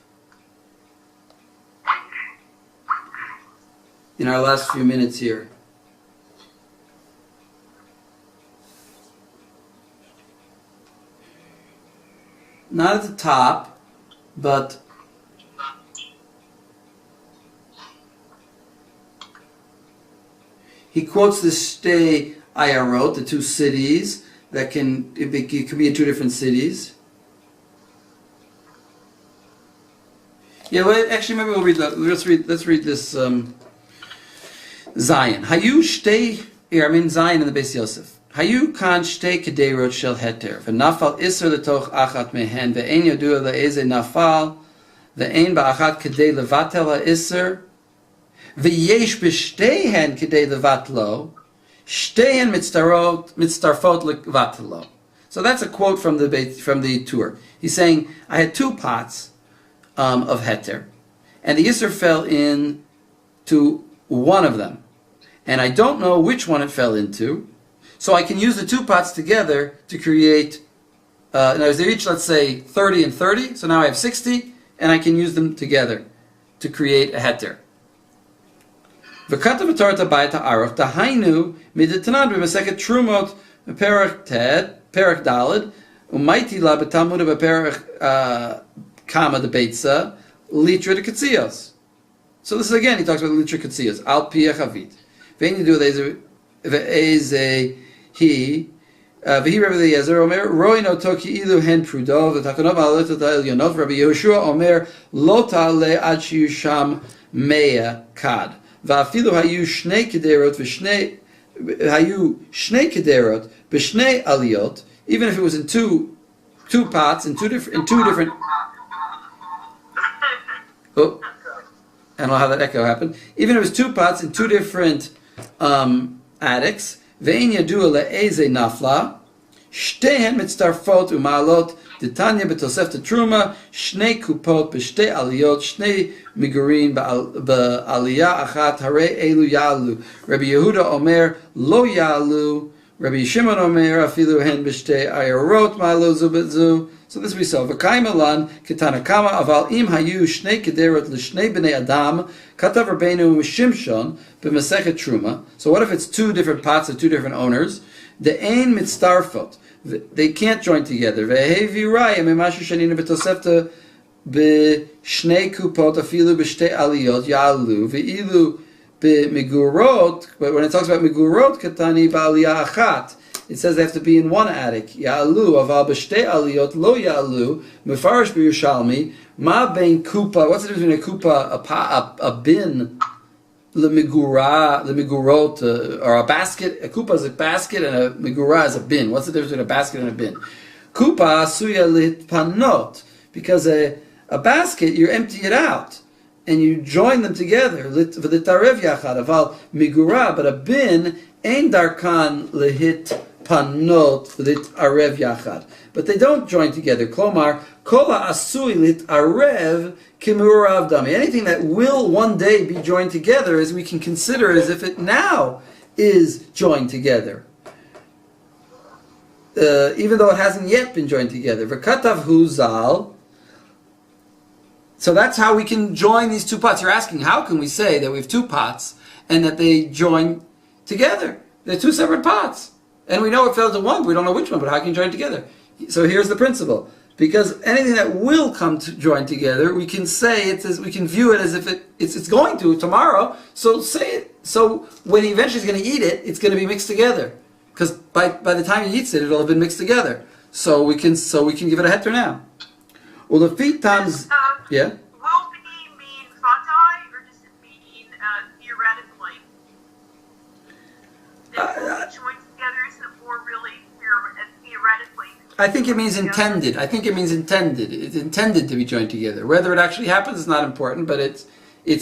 A: In our last few minutes here. Not at the top, but he quotes the Shtei Ayarot, the 2 cities that it could be in 2 different cities. Yeah, well, actually, maybe we'll read that. Let's read this Zion. Hayu Shtei. Here, I'm in Zion in the Beis Yosef. Hayu kan Shtei Kederot shel heter. V'nafal iser letoch achat mehen. Ve'en yodua le'eze nafal. Ve'en ba'achat kedei levatel ha'isser. V'yesh b'shteihen kedei levatlo, shteihen mitztarfot levatlo. So that's a quote from the tour. He's saying, I had 2 pots of heter, and the yisr fell into one of them, and I don't know which one it fell into, so I can use the 2 pots together to create. Now they're each, let's say, 30 and 30. So now I have 60, and I can use them together to create a heter. V'katav Torah Tabayta Aruch Tahainu Midetanan b'Masechet Trumot Perach Ted Perach Daled Umayti La b'Talmud b'Perach Kama the betza Litra de Katsios. So this is again he talks about Litra Katsios Al Pia Chavit. Vein you do ve'eze he v'hi Rabbi Eliezer Omer Roi no toki ilu hen prudo v'takanov ha'aletot ha'elionot Rabbi Yehoshua Omer lo ta'ale ad shiyusham mea kad. Va'afilu hayu shnei kederot b'shnei aliyot. Even if it was in two pots in two different. Oh, I don't know how that echo happened. Even if it was 2 pots in 2 different attics. Ve'in yadua le'eze nafla. Shtehen mitztarfot u'ma'alot. Titania b'tosefta truma, shnei kupot b'shtei aliyot, shnei migurin b'aliyah achat, hare elu yalu. Rabbi Yehuda Omer, lo yalu. Rabbi Shimon Omer, afilu hen b'shtei ayarot, ma'alo zu b'zu. So this we saw. V'kayim alan, ketanakama, aval im hayu shnei kederot l'shnei b'nei adam, katav rabbeinu Shimshon, b'masechet truma. So what if it's 2 different pots of 2 different owners? The ein mitztarfot. They can't join together. But when it talks about migurot, katani ba'aliyah achat, it says they have to be in one attic. Ya'alu, aval b'shtei aliyot lo ya'alu, mefarish b'Yerushalmi, ma bein kupa, what's the difference between a kupa, a bin, lemigurot, or a basket? A kupa is a basket and a migura is a bin. What's the difference between a basket and a bin? Kupa asuya litpanot, because a basket, you empty it out and you join them together. V'litarev yachad, aval migura, but a bin, ein darkan lehit panot litarev yachad. But they don't join together. Klomar, kola asui litarev kimurav dami. Anything that will one day be joined together, as we can consider as if it now is joined together. Even though it hasn't yet been joined together. V'katav hu zal. So that's how we can join these two pots. You're asking, how can we say that we have two pots and that they join together? They're two separate pots. And we know it fell into one, but we don't know which one, but how can you join it together? So here's the principle. Because anything that will come to join together, we can say it as, we can view it as if it's going to tomorrow. So say it. So when he eventually is going to eat it, it's going to be mixed together. Because by the time he eats it, it'll have been mixed together. So we can give it a heter now. Well, the feet times, yeah.
B: Will be mean vadai, or does it mean theoretically? That will be joined together, is it more really theoretically?
A: I think it means intended. I think it means intended. It's intended to be joined together. Whether it actually happens is not important, but it's. I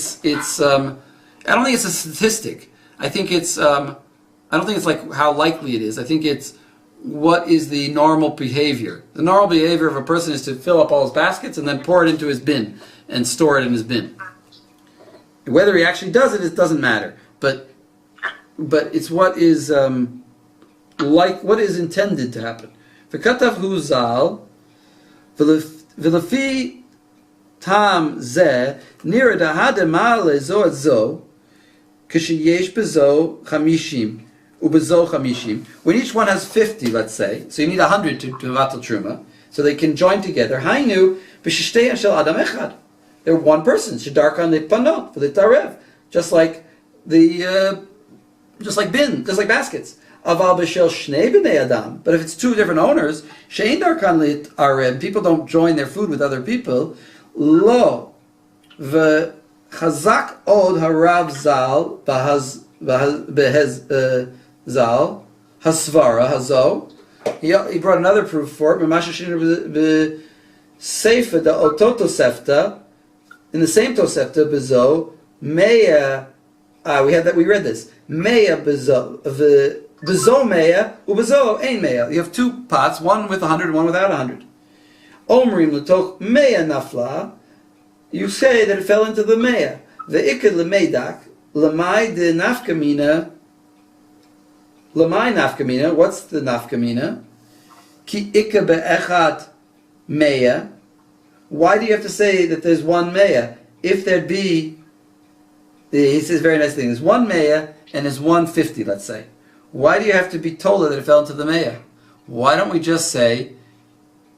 A: don't think it's a statistic. I think it's. I don't think it's like how likely it is. I think it's what is the normal behavior. The normal behavior of a person is to fill up all his baskets and then pour it into his bin and store it in his bin. Whether he actually does it, it doesn't matter. But it's what is what is intended to happen. V'katav hu zal v'lefi tam zeh nira dahade ma lezo et zo k'sheyesh bezo chamishim ubezo chamishim. When each one has 50, let's say, so you need 100 to vatal truma, so they can join together. Hainu b'shishtei shel adam echad. They're one person. Shedarkan litpanot v'litarev, just like baskets. Aval b'shel shnei b'nei adam. But if it's two different owners, she'ein darkan litarev, people don't join their food with other people. Lo v'chazak od harav zal behez zal hasvara hazo. He brought another proof for it. B'seifa the ototosefta, in the same tosefta bezo meya. We read this. Meya bezo bezo meya ubezo ein meya. You have two pots, one with 100 and one without 100. Omrim l'toch meya nafla. You say that it fell into the meya. Ve'ikad lemeidak lemai de nafkamina. Lemai nafkamina. What's the nafkamina? Ki ikka be'echad meya. Why do you have to say that there's one meya? If there'd be, he says very nice thing, there's one meya and there's 150, let's say. Why do you have to be told that it fell into the meya? Why don't we just say,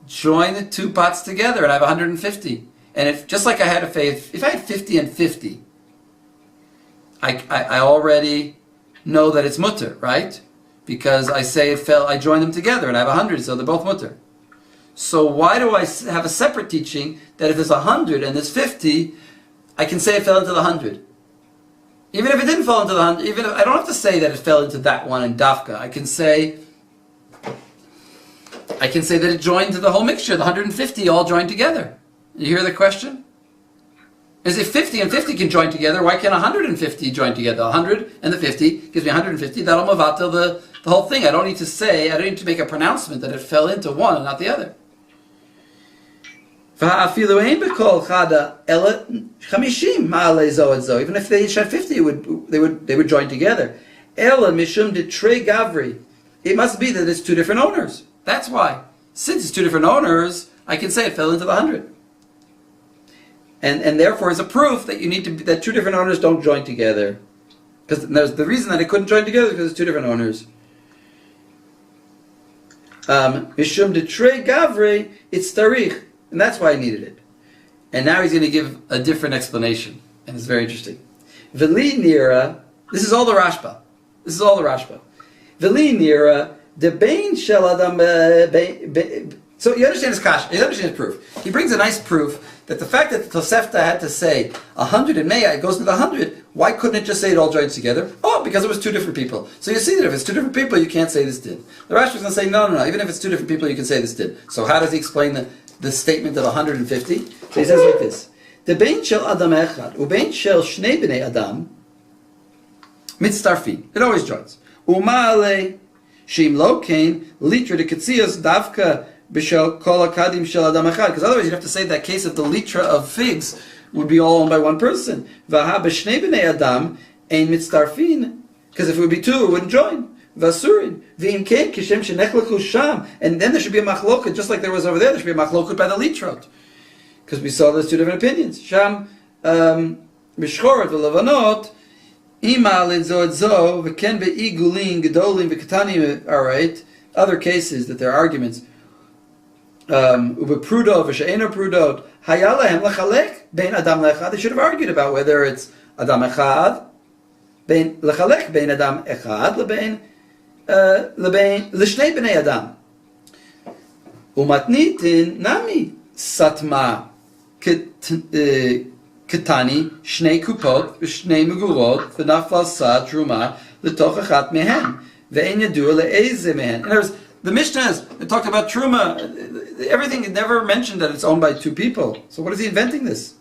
A: join the two pots together and I have 150? And if, just like I had if I had 50 and 50, I already know that it's mutter, right? Because I say I join them together and I have 100, so they're both mutter. So why do I have a separate teaching that if there's 100 and there's 50, I can say it fell into the 100? Even if it didn't fall into the 100, even if I don't have to say that it fell into that one in Dafka. I can say that it joined to the whole mixture. The 150 all joined together. You hear the question? Is if 50 and 50 can join together, why can't 150 join together? 100 and the 50 gives me 150. That'll mavatel the whole thing. I don't need to make a pronouncement that it fell into one and not the other. Even if they each had 50, they would join together. It must be that it's two different owners. That's why. Since it's two different owners, I can say it fell into the 100. And therefore, it's a proof that that two different owners don't join together. Because the reason that it couldn't join together is because it's two different owners. Mishum de tre gavre, it's tarich. And that's why I needed it. And now he's going to give a different explanation. And it's very interesting. Veli nira, this is all the Rashba. Veli nira, the bein shel adam. So you understand his kash. You understand his proof. He brings a nice proof that the fact that the Tosefta had to say 100 and Meya, it goes to the 100. Why couldn't it just say it all joined together? Oh, because it was two different people. So you see that if it's two different people, you can't say this did. The Rashi was going to say no. Even if it's two different people, you can say this did. So how does he explain the statement of 150? So he says like this: the bein shel adam echad ubein shel shnei bnei adam mitztarfin. It always joins. Umale shim lo kain litra de ketzias davka b'shel kol akadim shel adam echad. Because otherwise you'd have to say that case of the litra of figs would be all owned by one person. V'ha b'shnei bnei adam ein mitztarfin. Because if it would be two, it wouldn't join. Vasurin, v'im kein kishem shenechlachu sham, and then there should be a machloket, just like there was over there. There should be a machloket by the litrot, because we saw there's two different opinions. Sham mishchoret v'levanot ima lezod zo v'ken ve'igulin gedolim v'ketanim. All right, other cases that there are arguments. Ubeprudot v'she'eno prudot hayalahem lechalek bein adam lechad. They should have argued about whether it's adam echad. Lechalek bein adam echad lebein l'shnei bnei adam. Umatnitin nami satma ketani shnei kupot v'shnei megurot v'nafal sa truma l'toch achat mehen ve'en yadua le'eze mehen. In other words, the Mishnahs, they talked about truma. Everything, it never mentioned that it's owned by two people. So what is he inventing this?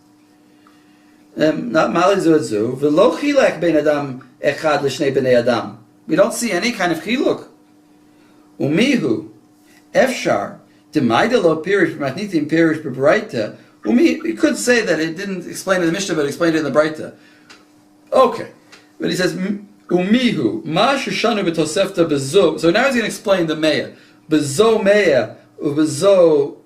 A: Not malizuzu v'lo chilek bein adam echad l'shnei bnei adam. We don't see any kind of chiluk. Umihu efshar demaida lo pirish matnitim pirish b'braita. You could say that it didn't explain in the Mishnah, but it explained it in the Braita. Okay, but he says umihu ma sheshanu b'tosefta bezo. So now he's going to explain the meya bezo meya ubezo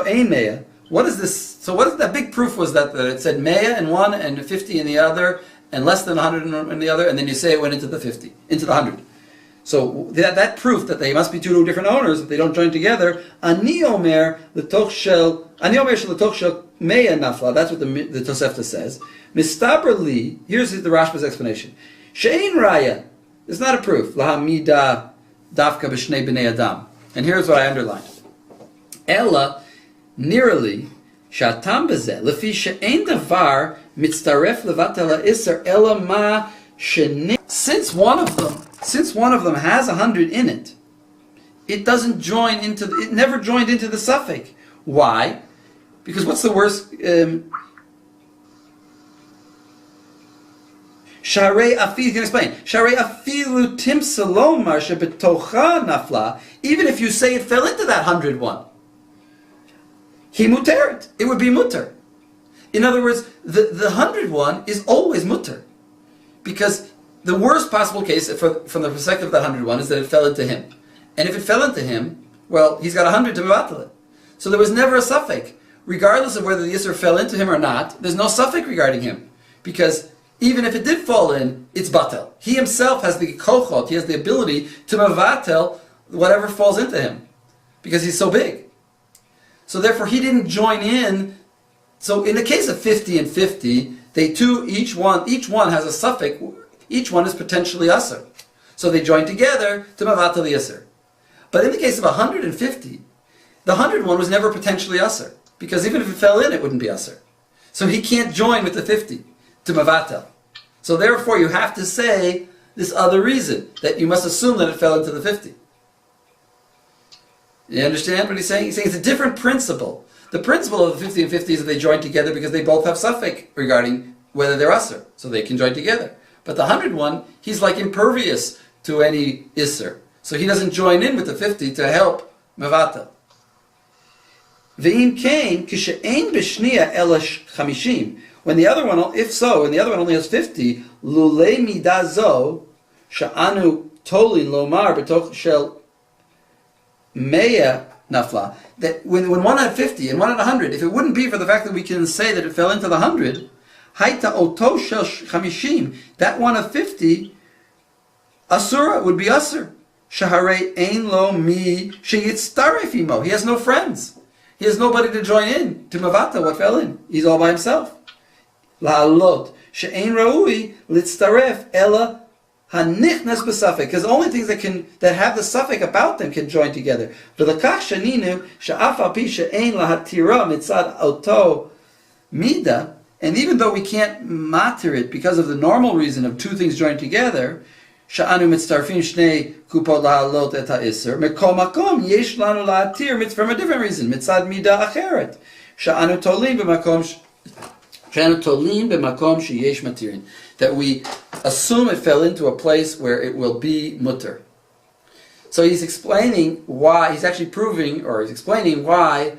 A: ein meya. What is this? So what is that big proof was that it said Meya in one and 50 in the other and less than 100 in the other, and then you say it went into the 50, into the 100. So that proof that they must be two different owners, if they don't join together, Ani Omer l'toch shel Meya nafla. That's what the Tosefta says. Mistaber li. Here's the Rashba's explanation. She'ein raya. It's not a proof. Lahamida dafka b'shnei b'nei adam. And here's what I underlined. Ella nearly shatam bezeh lefi she'ein davar mitztaref levatel ha'isser ela ma sheni. Since one of them has 100 in it, it doesn't join into it never joined into the suffix. Why? Because what's the worst? Sharei afilu, you can explain. Sharei afilu timsalomar shebetocha nafla. Even if you say it fell into that 101. He muteret. It would be mutter. In other words, the 101 is always mutter. Because the worst possible case from the perspective of that 101 is that it fell into him. And if it fell into him, well, he's got 100 to mevatel it. So there was never a suffix. Regardless of whether the Yisr fell into him or not, there's no suffix regarding him. Because even if it did fall in, it's batel. He himself has the kochot, he has the ability to mevatel whatever falls into him. Because he's so big. So therefore he didn't join in. So in the case of 50 and 50, each one has a suffix. Each one is potentially aser. So they join together to mevatel the aser. But in the case of 150, the 101 was never potentially aser. Because even if it fell in, it wouldn't be aser. So he can't join with the 50 to mevatel. So therefore you have to say this other reason, that you must assume that it fell into the 50. You understand what he's saying? He's saying it's a different principle. The principle of the 50 and 50 is that they join together because they both have suffix regarding whether they're aser. So they can join together. But the 101, he's like impervious to any isser. So he doesn't join in with the 50 to help mevatel. Ve'im kain kishe'ein b'shniya elash chamishim. When the other one, when the other one only has 50, lulei midazo sha'anu tolin lomar b'toch shel meya nafla. That when one had 50 and one had 100, if it wouldn't be for the fact that we can say that it fell into the 100, haita oto shel chamishim, that one of 50, asura would be asur. Shaharei ein lo mi sheyitztaref imo. He has no friends. He has nobody to join in to mavata what fell in. He's all by himself. La'alot she'ein raui litztaref ela hanichnas b'safek, because only things that have the suffix about them can join together. V'lakach shaninu she'af al pi she'ein lahatira mitzad auto mida, and even though we can't matir it because of the normal reason of two things joined together, sha'anu mitzarfim shnei kupot lahalot et ha'isser mekol makom yesh lanu lahatir from a different reason mitzad mida acheret sha'anu tolim b'makom sheyesh matirin, that we assume it fell into a place where it will be mutter. So he's explaining why, he's actually proving, or he's explaining why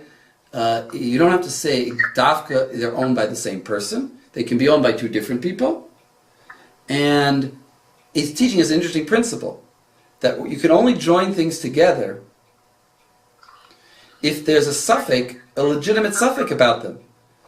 A: you don't have to say dafka they're owned by the same person. They can be owned by two different people. And he's teaching us an interesting principle, that you can only join things together if there's a suffix, a legitimate suffix about them.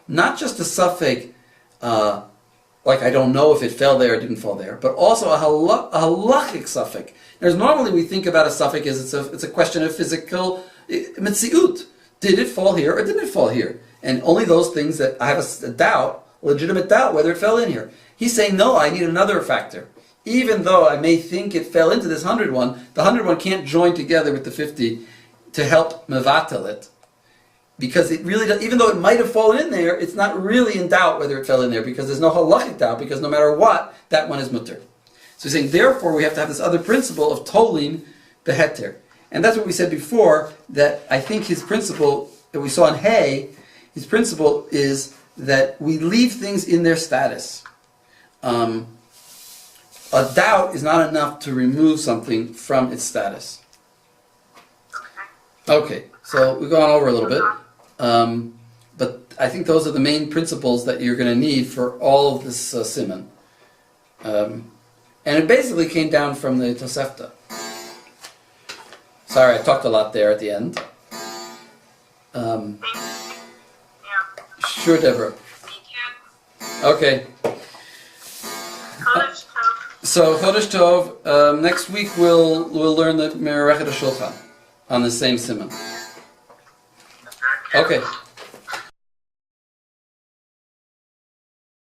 A: Not just a suffix, like I don't know if it fell there or didn't fall there, but also a halachic suffix. There's normally we think about a suffix as it's a question of physical mitziut. Did it fall here or didn't it fall here? And only those things that I have a doubt, legitimate doubt, whether it fell in here. He's saying, no, I need another factor. Even though I may think it fell into this 101, the 101 can't join together with the 50 to help mevatel it. Because it really does, even though it might have fallen in there, it's not really in doubt whether it fell in there, because there's no halachic doubt, because no matter what, that one is mutter. So he's saying, therefore, we have to have this other principle of tolin beheter. And that's what we said before, that I think his principle, that we saw in Hay, his principle is that we leave things in their status. A doubt is not enough to remove something from its status. Okay, so we've gone over a little bit. But I think those are the main principles that you're going to need for all of this Siman. And it basically came down from the Tosefta. Sorry, I talked a lot there at the end. Sure, Deborah.
B: Thank you.
A: Okay. So Chodesh Tov. Next week we'll learn the Merechet HaShulchan on the same Siman. Okay.